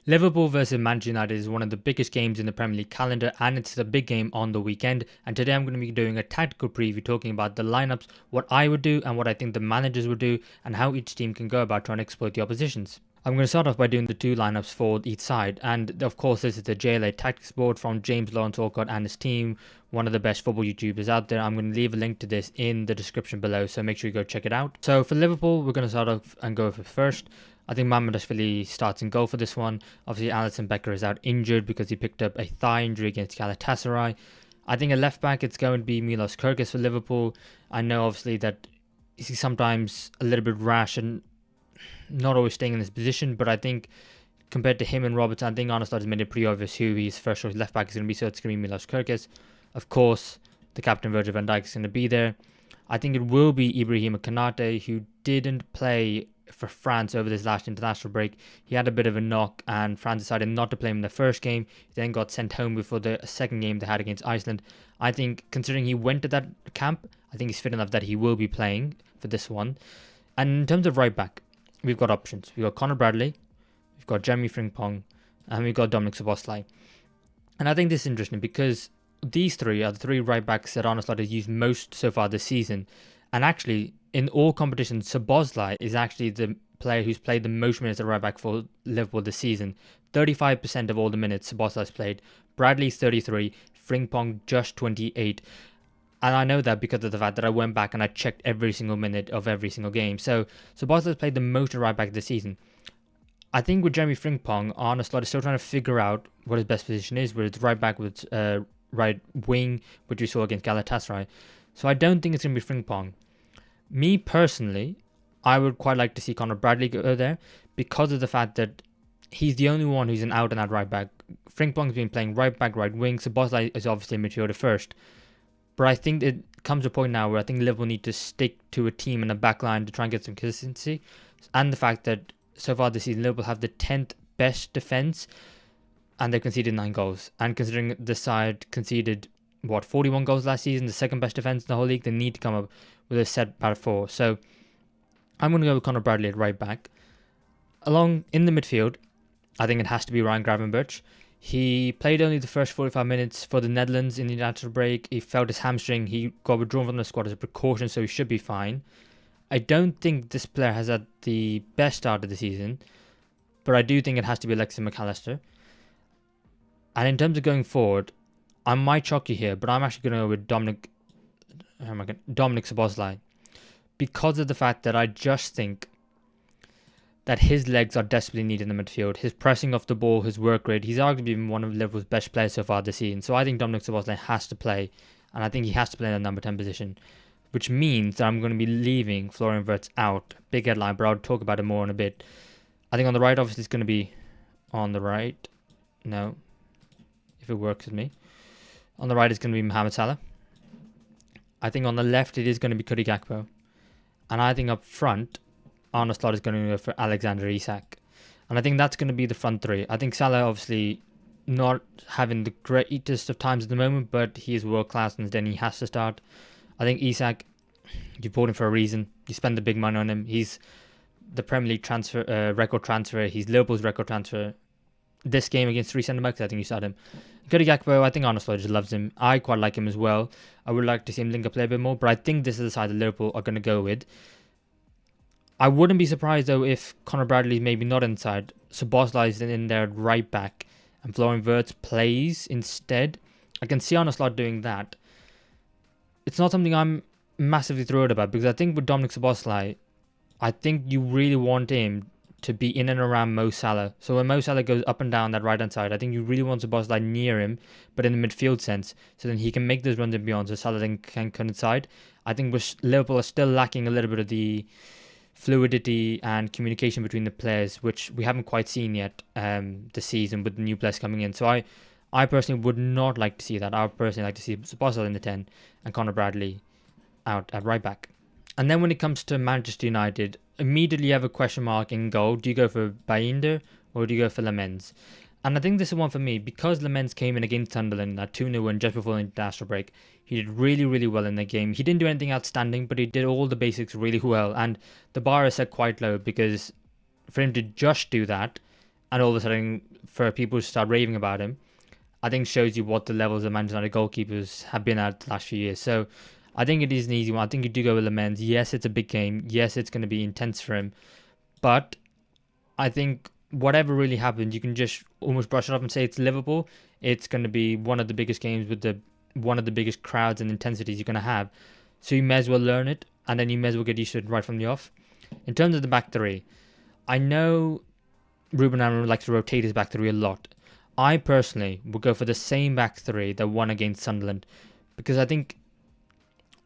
Liverpool versus Manchester United is one of the biggest games in the Premier League calendar, and it's a big game on the weekend. And today I'm going to be doing a tactical preview talking about the lineups, what I would do and what I think the managers would do, and how each team can go about trying to exploit the oppositions. I'm going to start off by doing the two lineups for each side, and of course this is the JLA Tactics board from James Lawrence Alcott and his team, one of the best football YouTubers out there. I'm going to leave a link to this in the description below, so make sure you go check it out. So for Liverpool, we're going to start off and go for first. I think Mamardashvili starts in goal for this one. Obviously, Alisson Becker is out injured because he picked up a thigh injury against Galatasaray. I think at left back, it's going to be Milos Kerkez for Liverpool. I know, obviously, that he's sometimes a little bit rash and not always staying in his position, but I think compared to him and Robertson, I think Arne Slot has made it pretty obvious who his first choice left back is going to be, so it's going to be Milos Kerkez. Of course, the captain Virgil van Dijk is going to be there. I think it will be Ibrahima Konate, who didn't play for France over this last international break. He had a bit of a knock and France decided not to play him in the first game. He then got sent home before the second game they had against Iceland. I think considering he went to that camp, I think he's fit enough that he will be playing for this one. And in terms of right back, we've got options. We've got Conor Bradley, we've got Jeremy Frimpong, and we've got Dominic Szoboszlai. And I think this is interesting because these three are the three right backs that Arne Slot has used most so far this season. And actually, in all competitions, Szoboszlai is actually the player who's played the most minutes at right back for Liverpool this season. 35% of all the minutes Szoboszlai's played. Bradley's 33, Frimpong just 28. And I know that because of the fact that I went back and I checked every single minute of every single game. So Szoboszlai's played the most at right back this season. I think with Jeremy Frimpong, Arne Slot is still trying to figure out what his best position is, whether it's right back with right wing, which we saw against Galatasaray. So I don't think it's going to be Frimpong. Me personally, I would quite like to see Conor Bradley go there because of the fact that he's the only one who's an out-and-out right back. Frimpong's been playing right back, right wing. Szoboszlai is obviously a midfielder first. But I think it comes to a point now where I think Liverpool need to stick to a team in the back line to try and get some consistency. And the fact that so far this season, Liverpool have the 10th best defence and they've conceded 9 goals. And considering the side conceded, 41 goals last season, the second best defence in the whole league, they need to come up with a set back 4. So I'm going to go with Conor Bradley at right back. Along in the midfield, I think it has to be Ryan Gravenberch. He played only the first 45 minutes for the Netherlands in the international break. He felt his hamstring. He got withdrawn from the squad as a precaution, so he should be fine. I don't think this player has had the best start of the season, but I do think it has to be Alexis McAllister. And in terms of going forward, I might shock you here, but I'm actually going to go with Dominic Szoboszlai because of the fact that I just think that his legs are desperately needed in the midfield. His pressing off the ball, his work rate, he's arguably been one of Liverpool's best players so far this season. So I think Dominic Szoboszlai has to play, and I think he has to play in the number 10 position, which means that I'm going to be leaving Florian Wirtz out. Big headline, but I'll talk about it more in a bit. I think on the right, obviously, it's going to be on the right. No, if it works with me. On the right, it's going to be Mohamed Salah. I think on the left, it is going to be Cody Gakpo. And I think up front, Arne Slot is going to go for Alexander Isak. And I think that's going to be the front three. I think Salah, obviously, not having the greatest of times at the moment, but he is world class and then he has to start. I think Isak, you bought him for a reason. You spend the big money on him. He's the Premier League record transfer. He's Liverpool's record transfer. This game against 3 centre-backs, I think you started him. Cody Gakpo, I think Arne Slot just loves him. I quite like him as well. I would like to see him link up play a bit more, but I think this is the side that Liverpool are going to go with. I wouldn't be surprised though if Conor Bradley maybe not inside. Szoboszlai is in there at right back and Florian Wirtz plays instead. I can see Arne Slot doing that. It's not something I'm massively thrilled about because I think with Dominic Szoboszlai, I think you really want him to be in and around Mo Salah. So when Mo Salah goes up and down that right hand side, I think you really want Szoboszlai near him, but in the midfield sense, so then he can make those runs and beyond, so Salah then can coincide. I think Liverpool are still lacking a little bit of the fluidity and communication between the players, which we haven't quite seen yet this season with the new players coming in. So I personally would not like to see that. I would personally like to see Szoboszlai in the 10 and Conor Bradley out at right back. And then when it comes to Manchester United, immediately you have a question mark in goal. Do you go for Bayindir or do you go for Lamens? And I think this is one for me because Lamens came in against Sunderland that 2-0 win just before the international break. He did really, really well in the game. He didn't do anything outstanding, but he did all the basics really well. And the bar is set quite low because for him to just do that and all of a sudden for people to start raving about him, I think shows you what the levels of Manchester United goalkeepers have been at the last few years. So I think it is an easy one. I think you do go with Lamens. Yes, it's a big game. Yes, it's going to be intense for him. But I think whatever really happens, you can just almost brush it off and say it's Liverpool. It's going to be one of the biggest games with one of the biggest crowds and intensities you're going to have. So you may as well learn it, and then you may as well get used to it right from the off. In terms of the back three, I know Ruben Amorim likes to rotate his back three a lot. I personally would go for the same back three that won against Sunderland, because I think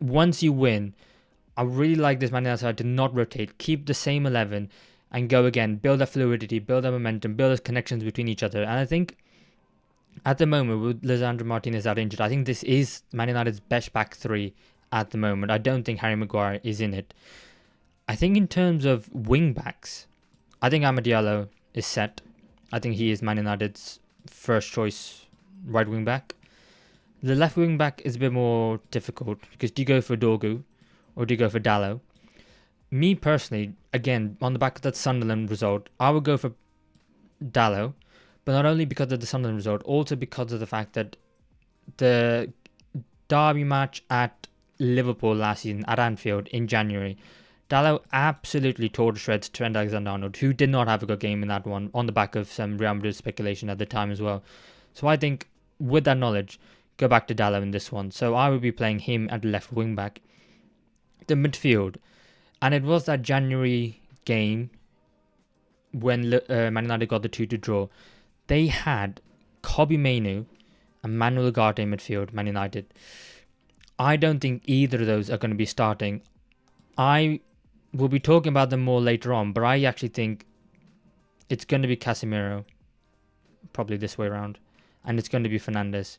once you win, I really like this Man United side to not rotate, keep the same 11 and go again, build that fluidity, build that momentum, build those connections between each other. And I think at the moment with Lisandro Martinez out injured, I think this is Man United's best back three at the moment. I don't think Harry Maguire is in it. I think in terms of wing backs, I think Amad Diallo is set. I think he is Man United's first choice right wing back. The left wing back is a bit more difficult, because do you go for Dorgu or do you go for Dallo? Me personally, again, on the back of that Sunderland result, I would go for Dallo, but not only because of the Sunderland result, also because of the fact that the derby match at Liverpool last season at Anfield in January, Dallo absolutely tore to shreds Trent Alexander-Arnold, who did not have a good game in that one, on the back of some Real Madrid speculation at the time as well. So I think, with that knowledge, go back to Dallo in this one. So I would be playing him at left wing back. The midfield, and it was that January game when Man United got the 2-2 draw. They had Kobbie Mainoo and Manuel Ugarte in midfield, Man United. I don't think either of those are going to be starting. I will be talking about them more later on, but I actually think it's going to be Casemiro, probably this way around, and it's going to be Fernandes,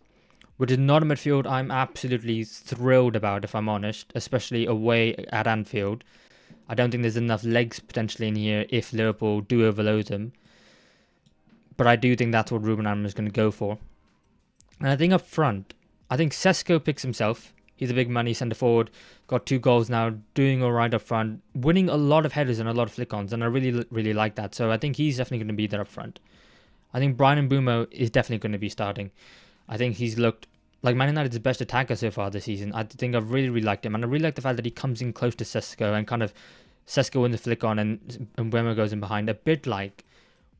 which is not a midfield I'm absolutely thrilled about, if I'm honest, especially away at Anfield. I don't think there's enough legs potentially in here if Liverpool do overload them. But I do think that's what Ruben Amorim is going to go for. And I think up front, I think Sesko picks himself. He's a big money centre forward, got 2 goals now, doing all right up front, winning a lot of headers and a lot of flick-ons, and I really, really like that. So I think he's definitely going to be there up front. I think Bryan Mbeumo is definitely going to be starting. I think he's looked like Man United's best attacker so far this season. I think I've really, really liked him, and I really like the fact that he comes in close to Sesko and kind of Sesko wins the flick-on and Mbeumo goes in behind, a bit like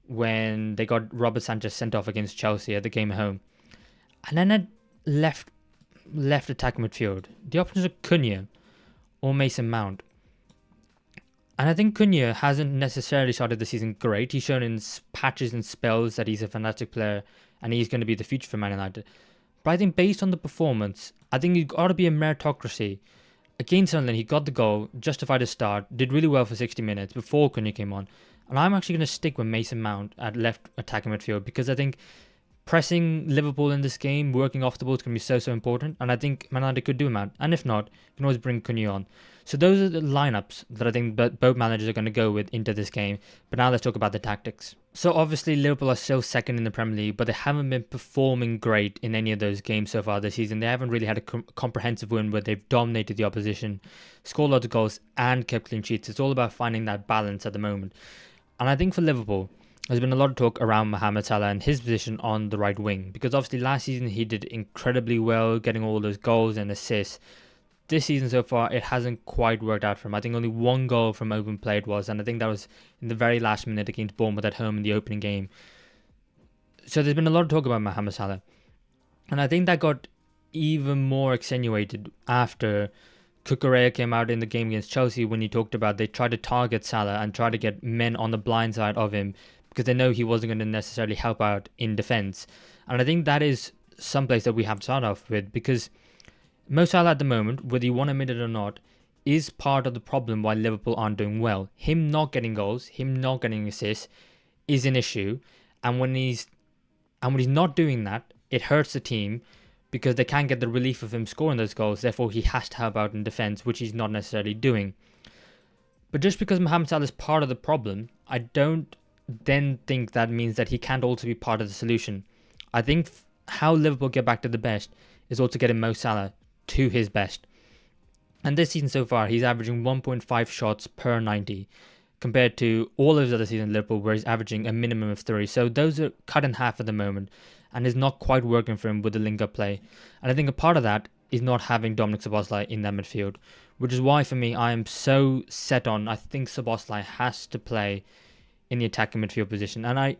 when they got Robert Sanchez sent off against Chelsea at the game at home. And then at left attack midfield, the options are Cunha or Mason Mount. And I think Cunha hasn't necessarily started the season great. He's shown in patches and spells that he's a fantastic player and he's going to be the future for Man United. But I think based on the performance, I think you've got to be a meritocracy. Against Sunderland, he got the goal, justified his start, did really well for 60 minutes before Cunha came on. And I'm actually going to stick with Mason Mount at left attacking midfield, because I think pressing Liverpool in this game, working off the ball is going to be so important. And I think Man United could do him. And if not, you can always bring Cunha on. So those are the lineups that I think both managers are going to go with into this game. But now let's talk about the tactics. So obviously Liverpool are still second in the Premier League, but they haven't been performing great in any of those games so far this season. They haven't really had a comprehensive win where they've dominated the opposition, scored lots of goals and kept clean sheets. It's all about finding that balance at the moment. And I think for Liverpool, there's been a lot of talk around Mohamed Salah and his position on the right wing, because obviously last season he did incredibly well, getting all those goals and assists. This season so far, it hasn't quite worked out for him. I think only 1 goal from open play it was, and I think that was in the very last minute against Bournemouth at home in the opening game. So there's been a lot of talk about Mohamed Salah, and I think that got even more accentuated after Cucurella came out in the game against Chelsea, when he talked about they tried to target Salah and try to get men on the blind side of him because they know he wasn't going to necessarily help out in defence. And I think that is someplace that we have to start off with, because Mo Salah at the moment, whether you want to admit it or not, is part of the problem why Liverpool aren't doing well. Him not getting goals, him not getting assists is an issue. And when he's not doing that, it hurts the team, because they can't get the relief of him scoring those goals. Therefore, he has to help out in defence, which he's not necessarily doing. But just because Mohamed Salah is part of the problem, I don't then think that means that he can't also be part of the solution. I think how Liverpool get back to the best is also getting Mo Salah to his best. And this season so far, he's averaging 1.5 shots per 90. compared to all of his other seasons in Liverpool, where he's averaging a minimum of 3. So those are cut in half at the moment, and is not quite working for him with the link-up play. And I think a part of that is not having Dominic Szoboszlai in that midfield, which is why for me I am so set on, I think Szoboszlai has to play in the attacking midfield position. And I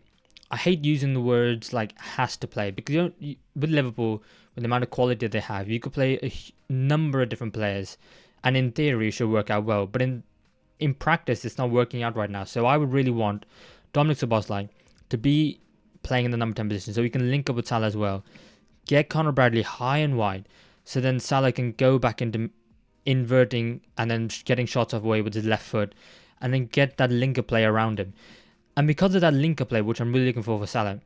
hate using the words like has to play, because with Liverpool, with the amount of quality they have, you could play a number of different players, and in theory it should work out well, but in practice it's not working out right now. So I would really want Dominic Szoboszlai to be playing in the number 10 position, so he can link up with Salah as well, get Conor Bradley high and wide, so then Salah can go back into inverting and then getting shots off away with his left foot, and then get that linker play around him. And because of that linker play, which I'm really looking for Salah,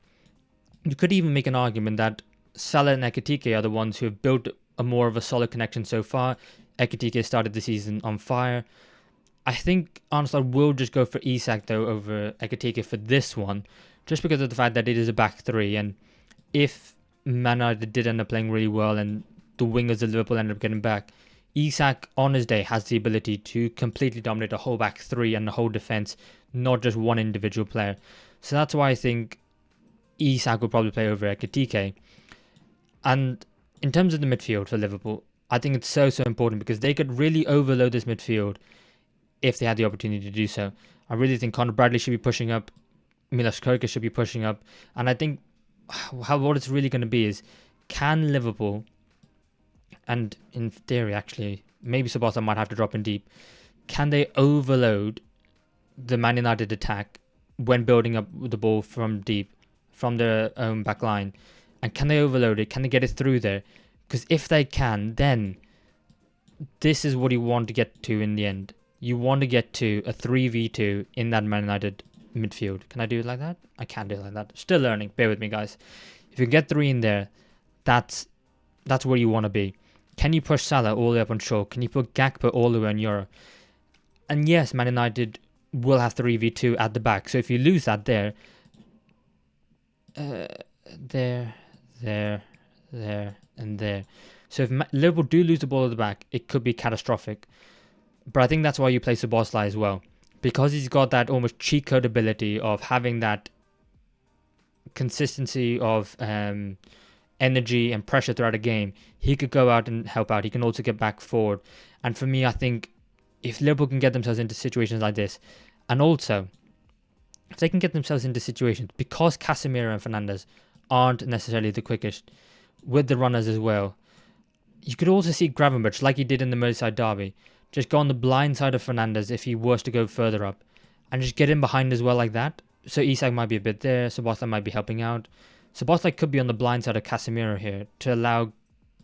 you could even make an argument that Salah and Ekitike are the ones who have built a more of a solid connection so far. Ekitike started the season on fire. I think honestly I will just go for Isak though over Ekitike for this one, just because of the fact that it is a back three, and if Man United did end up playing really well and the wingers of Liverpool ended up getting back, Isak on his day has the ability to completely dominate a whole back three and the whole defence, not just one individual player. So that's why I think Isak will probably play over Ekitike. And in terms of the midfield for Liverpool, I think it's so important, because they could really overload this midfield if they had the opportunity to do so. I really think Conor Bradley should be pushing up, Milos Kerkez should be pushing up, and I think what it's really going to be is, can Liverpool, and in theory actually, maybe Szoboszlai might have to drop in deep, can they overload the Man United attack when building up the ball from deep, from their own back line? And can they overload it? Can they get it through there? Because if they can, then this is what you want to get to in the end. You want to get to a 3v2 in that Man United midfield. Can I do it like that? I can't do it like that. Still learning. Bear with me, guys. If you get 3 in there, that's where you want to be. Can you push Salah all the way up on Shaw? Can you put Gakpo all the way on Euro? And yes, Man United will have 3v2 at the back. So if you lose that there, and there. So if Liverpool do lose the ball at the back, it could be catastrophic. But I think that's why you play Szoboszlai as well, because he's got that almost cheat code ability of having that consistency of energy and pressure throughout a game. He could go out and help out. He can also get back forward. And for me, I think if Liverpool can get themselves into situations like this, and also if they can get themselves into situations, because Casemiro and Fernandes aren't necessarily the quickest with the runners as well, you could also see Gravenberch, like he did in the Merseyside derby, just go on the blind side of Fernandes if he was to go further up, and just get in behind as well like that. So Isak might be a bit there, Szoboszlai might be helping out. Szoboszlai could be on the blind side of Casemiro here to allow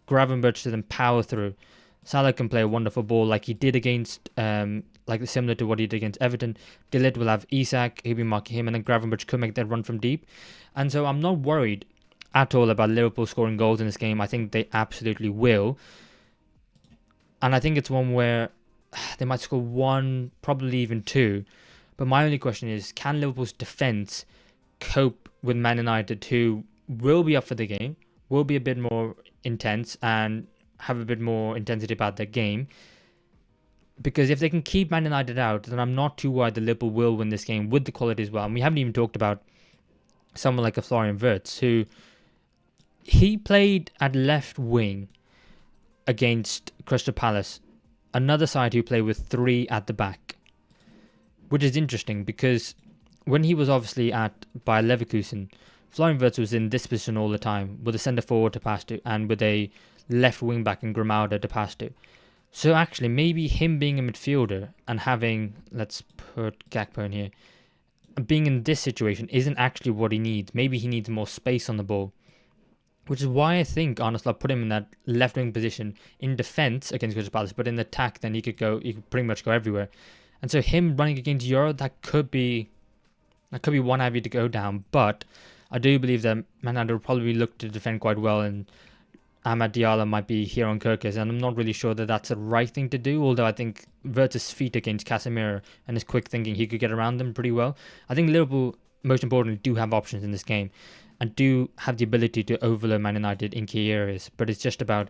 Gravenberch to then power through. Salah can play a wonderful ball like he did against, similar to what he did against Everton. De Ligt will have Isak, he'll be marking him, and then Gravenberch could make that run from deep. And so I'm not worried at all about Liverpool scoring goals in this game. I think they absolutely will. And I think it's one where they might score 1, probably even 2. But my only question is, can Liverpool's defence cope with Man United, who will be up for the game, will be a bit more intense and have a bit more intensity about their game? Because if they can keep Man United out, then I'm not too worried that Liverpool will win this game with the quality as well. And we haven't even talked about someone like a Florian Wirtz, who he played at left wing against Crystal Palace, another side who play with 3 at the back, which is interesting because when he was obviously at Bayer Leverkusen, Florian Wirtz was in this position all the time, with a centre forward to pass to and with a left wing back in Grimaldo to pass to. So actually, maybe him being a midfielder and having, let's put Gakpo in here, being in this situation isn't actually what he needs. Maybe he needs more space on the ball, which is why I think, honestly, I'll put him in that left wing position in defence against Crystal Palace, but in attack, then he could pretty much go everywhere. And so him running against Euro, that could be one avenue to go down. But I do believe that Man United will probably look to defend quite well, and Amad Diallo might be here on Kerkez, and I'm not really sure that that's the right thing to do, although I think Wirtz's feet against Casemiro and his quick thinking, he could get around them pretty well. I think Liverpool, most importantly, do have options in this game and do have the ability to overload Man United in key areas, but it's just about,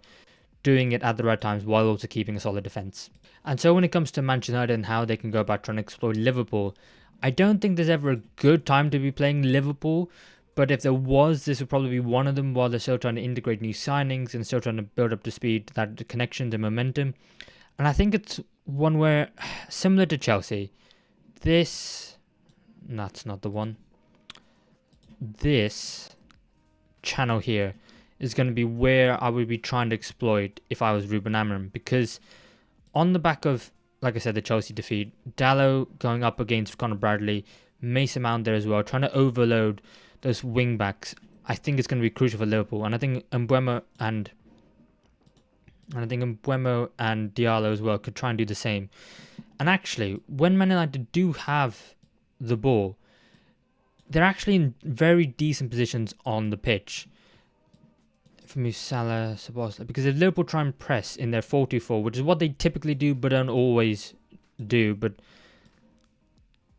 doing it at the right times while also keeping a solid defence. And so when it comes to Manchester United and how they can go about trying to exploit Liverpool, I don't think there's ever a good time to be playing Liverpool. But if there was, this would probably be one of them while they're still trying to integrate new signings and still trying to build up to speed that connection, the momentum. And I think it's one where, similar to Chelsea, that's not the one. This channel here is going to be where I would be trying to exploit if I was Ruben Amorim, because on the back of, like I said, the Chelsea defeat, Dalot going up against Conor Bradley, Mason Mount there as well, trying to overload those wing backs, I think it's going to be crucial for Liverpool. And I think Mbeumo and Diallo as well could try and do the same. And actually, when Man United do have the ball, they're actually in very decent positions on the pitch. For me, Salah, Sabozla, because if Liverpool try and press in their 4-2-4, which is what they typically do but don't always do, but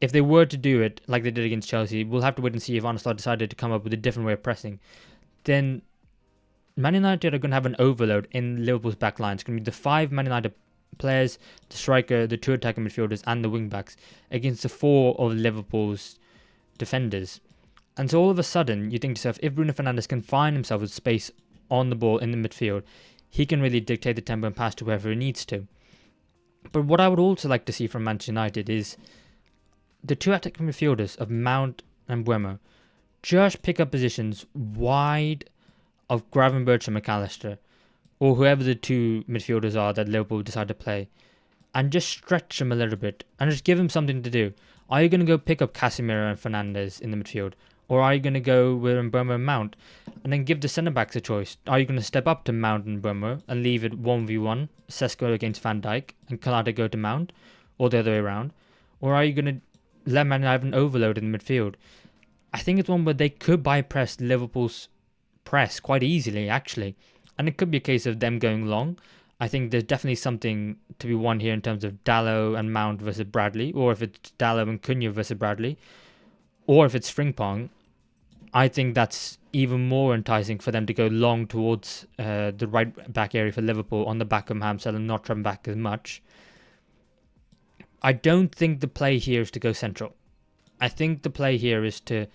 if they were to do it like they did against Chelsea, we'll have to wait and see if Arne Slot decided to come up with a different way of pressing. Then Man United are going to have an overload in Liverpool's back line. It's going to be the 5 Man United players, the striker, the 2 attacking midfielders and the wing backs against the 4 of Liverpool's defenders. And so all of a sudden, you think to yourself, if Bruno Fernandes can find himself with space on the ball in the midfield, he can really dictate the tempo and pass to whoever he needs to. But what I would also like to see from Manchester United is the 2 attacking midfielders of Mount and Mbeumo just pick up positions wide of Gravenberch and McAllister, or whoever the 2 midfielders are that Liverpool decide to play, and just stretch them a little bit and just give them something to do. Are you going to go pick up Casemiro and Fernandes in the midfield? Or are you going to go with Mbeumo and Mount and then give the centre-backs a choice? Are you going to step up to Mount and Mbeumo and leave it 1v1, Sesko against Van Dijk, and Kalata go to Mount, or the other way around? Or are you going to let Man have an overload in the midfield? I think it's one where they could bypass Liverpool's press quite easily, actually. And it could be a case of them going long. I think there's definitely something to be won here in terms of Dalot and Mount versus Bradley, or if it's Dalot and Cunha versus Bradley, or if it's Frimpong. I think that's even more enticing for them to go long towards the right back area for Liverpool on the back of Mohamed Salah, not travelling back as much. I don't think the play here is to go central. I think the play here is to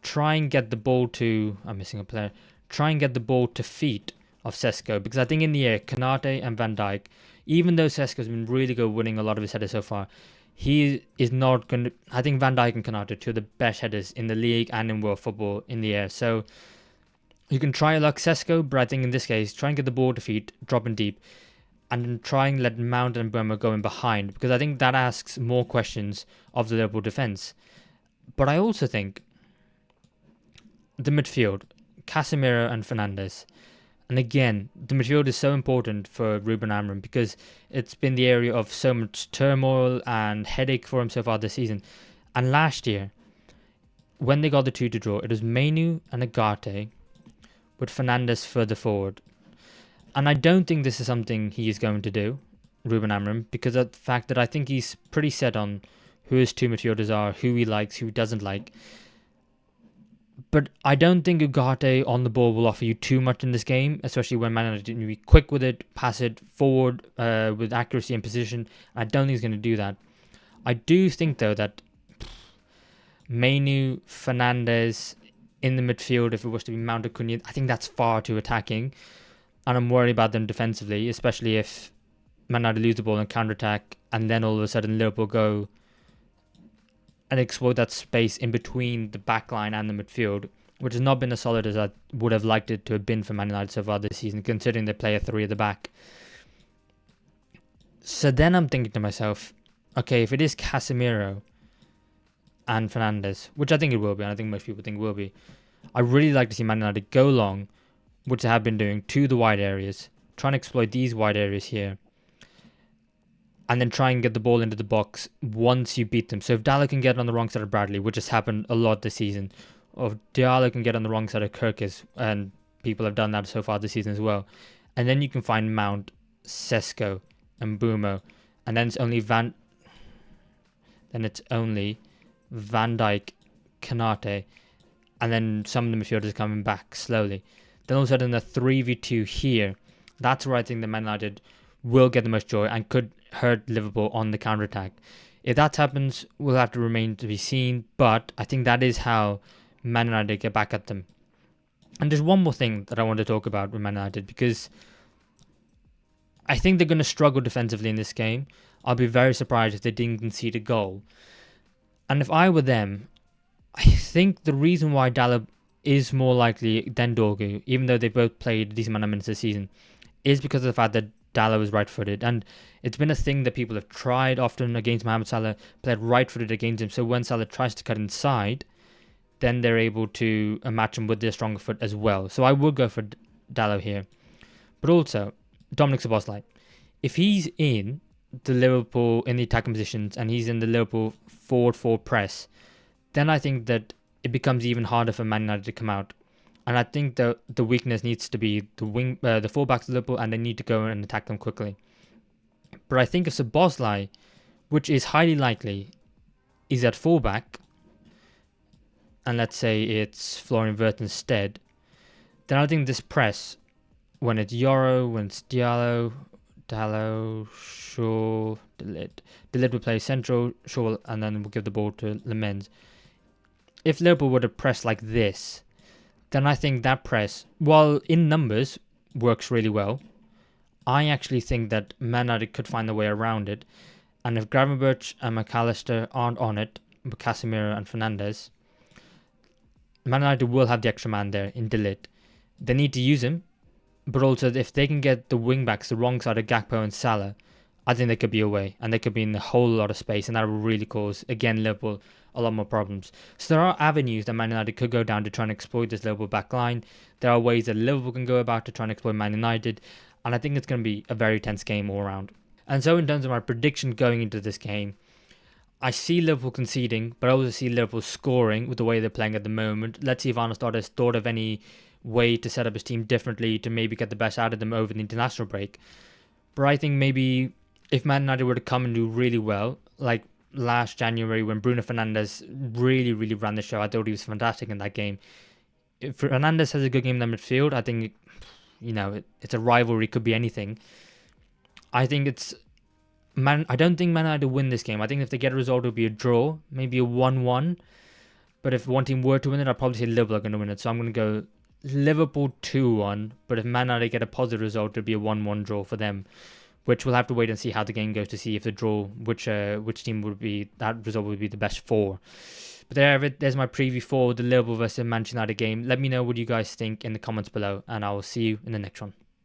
try and get the ball to... I'm missing a player. Try and get the ball to feet of Sesko, because I think in the air, Konate and Van Dijk, even though Sesko's been really good winning a lot of his headers so far, he is not going to... I think Van Dijk and Konate are 2 of the best headers in the league and in world football in the air. So you can try luck Sesko, but I think in this case, try and get the ball to feet, dropping deep, and then try and let Mount and Mbeumo go in behind, because I think that asks more questions of the Liverpool defence. But I also think the midfield, Casemiro and Fernandes. And again, the midfield is so important for Ruben Amorim because it's been the area of so much turmoil and headache for him so far this season. And last year, when they got the 2 to draw, it was Mainu and Agate with Fernandes further forward. And I don't think this is something he is going to do, Ruben Amorim, because of the fact that I think he's pretty set on who his 2 midfielders are, who he likes, who he doesn't like. But I don't think Ugarte on the ball will offer you too much in this game, especially when Man United need to be quick with it, pass it forward with accuracy and position. I don't think he's going to do that. I do think, though, that Mainu, Fernandes in the midfield, if it was to be Mount or Cunha, I think that's far too attacking. And I'm worried about them defensively, especially if Man United lose the ball and counter-attack, and then all of a sudden Liverpool go and exploit that space in between the back line and the midfield, which has not been as solid as I would have liked it to have been for Man United so far this season, considering they play a 3 at the back. So then I'm thinking to myself, okay, if it is Casemiro and Fernandes, which I think it will be, and I think most people think it will be, I really like to see Man United go long, which they have been doing, to the wide areas, trying to exploit these wide areas here, and then try and get the ball into the box once you beat them. So if Dalot can get on the wrong side of Bradley, which has happened a lot this season, or if Diallo can get on the wrong side of Kirkis, and people have done that so far this season as well, and then you can find Mount, Sesko, and Mbeumo, and then it's only Van Dijk, Konate, and then some of the midfielders coming back slowly. Then all of a sudden a 3v2 here, That's where I think the Man United will get the most joy and could hurt Liverpool on the counter-attack. If that happens, will have to remain to be seen, but I think that is how Man United get back at them. And there's one more thing that I want to talk about with Man United, because I think they're going to struggle defensively in this game. I'll be very surprised if they didn't concede a goal. And if I were them, I think the reason why Dalot is more likely than Dorgu, even though they both played a decent amount of minutes this season, is because of the fact that Dalot is right-footed. And it's been a thing that people have tried often against Mohamed Salah, played right-footed against him. So when Salah tries to cut inside, then they're able to match him with their stronger foot as well. So I would go for Dalot here. But also, Dominic Szoboszlai, if he's in the Liverpool in the attacking positions and he's in the Liverpool forward press, then I think that it becomes even harder for Man United to come out. And I think the weakness needs to be the fullbacks of Liverpool, and they need to go and attack them quickly. But I think if Szoboszlai, which is highly likely, is at fullback, and let's say it's Florian Wirtz instead, then I think this press, when it's Yoro, when it's Dalot, Shaw, Delid will play central, Shaw, and then we'll give the ball to Lemens. If Liverpool were to press like this, then I think that press, while in numbers, works really well. I actually think that Man United could find a way around it. And if Gravenberch and McAllister aren't on it, with Casemiro and Fernandes, Man United will have the extra man there in Delid. They need to use him, but also if they can get the wing-backs the wrong side of Gakpo and Salah, I think they could be away, and they could be in a whole lot of space, and that will really cause, again, Liverpool a lot more problems. So there are avenues that Man United could go down to try and exploit this Liverpool back line. There are ways that Liverpool can go about to try and exploit Man United, and I think it's going to be a very tense game all around. And so in terms of my prediction going into this game, I see Liverpool conceding, but I also see Liverpool scoring with the way they're playing at the moment. Let's see if Arne Slot has thought of any way to set up his team differently to maybe get the best out of them over the international break. But I think maybe if Man United were to come and do really well, like last January when Bruno Fernandes really, really ran the show, I thought he was fantastic in that game. If Fernandes has a good game in the midfield, I think, it's a rivalry, could be anything. I think I don't think Man United win this game. I think if they get a result, it'll be a draw, maybe a 1-1. But if one team were to win it, I'd probably say Liverpool are going to win it. So I'm going to go Liverpool 2-1. But if Man United get a positive result, it'll be a 1-1 draw for them, which we'll have to wait and see how the game goes to see if the draw, which team would be, that result would be the best for. But there's my preview for the Liverpool versus Manchester United game. Let me know what you guys think in the comments below, and I will see you in the next one.